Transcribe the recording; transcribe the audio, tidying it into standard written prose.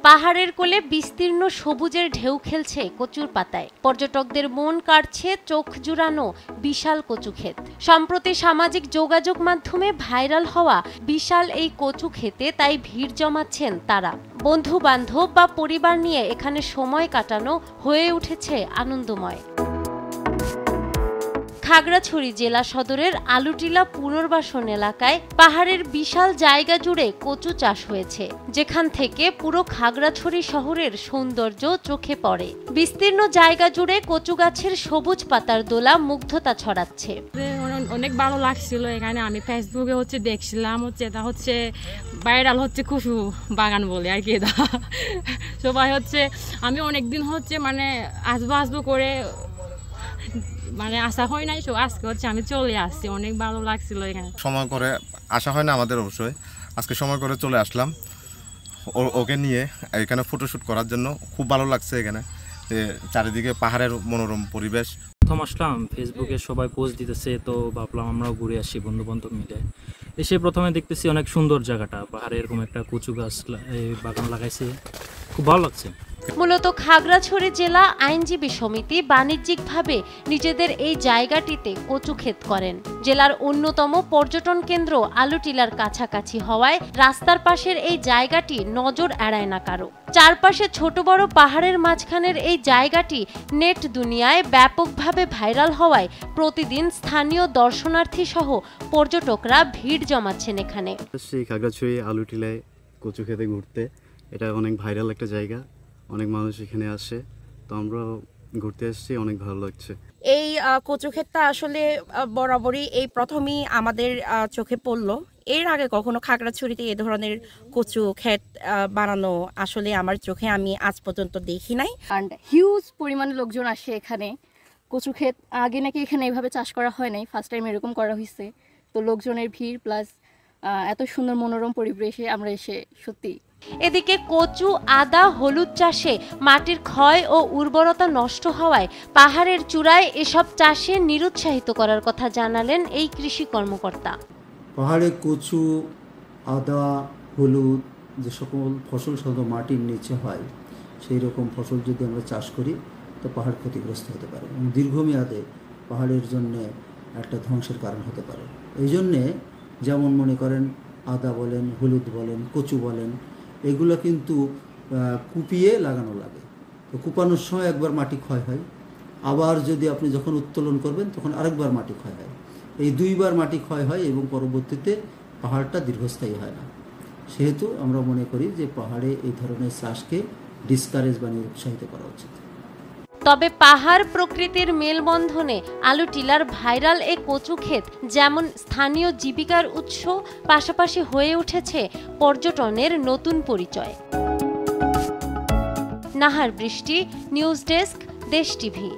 পাহাড়ের কোলে বিস্তীর্ণ সবুজের ঢেউ খেলছে কচুর পাতায়। পর্যটকদের মন কাড়ছে চোখ জুড়ানো বিশাল কচু ক্ষেত। সম্প্রতি সামাজিক যোগাযোগ মাধ্যমে ভাইরাল হওয়া বিশাল এই কচু ক্ষেতে তাই ভিড় জমাচ্ছেন তারা। বন্ধু বান্ধব বা পরিবার নিয়ে এখানে সময় কাটানো হয়ে উঠেছে আনন্দময়। খাগড়াছড়ি জেলা সদরের আলুটিলা পুনর্বাসন এলাকায় পাহাড়ের বিশাল জায়গা জুড়ে কচু চাষ হয়েছে, যেখান থেকে পুরো খাগড়াছড়ি শহরের সৌন্দর্য চোখে পড়ে। বিস্তীর্ণ জায়গা জুড়ে কচু গাছের সবুজ পাতার দোলা মুগ্ধতা ছড়াচ্ছে। অনেক ভালো লাগছিল। এখানে আমি ফেসবুকে দেখছিলাম এটা ভাইরাল কুফু বাগান বলে আর কি। সবাই আমি অনেকদিন আসবো করে আশা হয় নাই, আজকে আমি চলে আসছি। অনেক ভালো লাগছিল। এখানে সময় করে আসা হয় না আমাদের, অবশ্যই আজকে সময় করে চলে আসলাম ওকে নিয়ে এখানে ফটোশুট করার জন্য। খুব ভালো লাগছে এখানে চারিদিকে পাহাড়ের মনোরম পরিবেশ। প্রথম আসলাম, ফেসবুকে সবাই পোস্ট দিতেছে, তো ভাবলাম আমরাও ঘুরে আসি বন্ধু বান্ধব মিলে। এসে প্রথমে দেখতেছি অনেক সুন্দর জায়গাটা, পাহাড়ে এরকম একটা কচু গাছ বাগান লাগাইছে, খুব ভালো লাগছে। মূলত খাগড়াছড়ি জেলা আইনজীবী সমিতি বাণিজ্যিকভাবে নিজেদের এই জায়গাটিতে কচু ক্ষেত করেন। জেলার অন্যতম পর্যটন কেন্দ্র আলুটিলার কাছাকাছি হওয়ায় রাস্তার পাশের এই জায়গাটি নজর এড়ায় না কারো। চারপাশে ছোট বড় পাহাড়ের মাঝখানের এই জায়গাটি নেট দুনিয়ায় ব্যাপকভাবে ভাইরাল হওয়ায় প্রতিদিন স্থানীয় দর্শনার্থী সহ পর্যটকরা ভিড় জমাচ্ছেন এখানে। খাগড়াছড়ি আলুটিলায় কচু খেতে ঘুরতে, এটা অনেক ভাইরাল একটা জায়গা, অনেক মানুষ এখানে আসে, তো আমরা ঘুরতে আসছি, অনেক ভালো লাগছে। এই কচু ক্ষেতটা আসলে বরাবরই এই প্রথমেই আমাদের চোখে পড়লো। এর আগে কখনো খাগড়াছড়িতে এই ধরনের কচু ক্ষেত বানানো আসলে আমার চোখে আমি আজ পর্যন্ত দেখি নাই। অ্যান্ড হিউজ পরিমাণে লোকজন আসে এখানে। কচু ক্ষেত আগে নাকি এখানে এইভাবে চাষ করা হয় নাই, ফার্স্ট টাইম এরকম করা হয়েছে। তো লোকজনের ভিড় প্লাস এত সুন্দর মনোরম পরিবেশে আমরা এসে সত্যি। এদিকে কচু, আদা, হলুদ চাষে মাটির ক্ষয় ও উর্বরতা নষ্ট হওয়ায় পাহাড়ের চূড়ায় এসব চাষে নিরুৎসাহিত করার কথা জানালেন এই কৃষি কর্মকর্তা। পাহাড়ে কচু, আদা, হলুদ যে সকল ফসল সাধারণত মাটির নিচে হয়, সেই রকম ফসল যদি আমরা চাষ করি তো পাহাড় ক্ষতিগ্রস্ত হতে পারে এবং দীর্ঘমেয়াদে পাহাড়ের জন্যে একটা ধ্বংসের কারণ হতে পারে। এই জন্যে যেমন মনে করেন আদা বলেন, হলুদ বলেন, কচু বলেন, এগুলো কিন্তু কুপিয়ে লাগানো লাগে। তো কুপানোর সময় একবার মাটি ক্ষয় হয়, আবার যদি আপনি যখন উত্তোলন করবেন তখন আরেকবার মাটি ক্ষয় হয়। এই দুইবার মাটি ক্ষয় হয় এবং পরবর্তীতে পাহাড়টা দীর্ঘস্থায়ী হয় না। সেহেতু আমরা মনে করি যে পাহাড়ে এই ধরনের চাষকে ডিসকারেজ বানিয়ে উৎসাহিত করা উচিত। তবে পাহাড় প্রকৃতির মেলবন্ধনে আলুটিলার ভাইরাল এই কচু ক্ষেত যেমন স্থানীয় জীবিকার উৎস, পাশাপাশি হয়ে উঠেছে পর্যটনের নতুন পরিচয়। নাহার বৃষ্টি, নিউজ ডেস্ক, দেশ টিভি।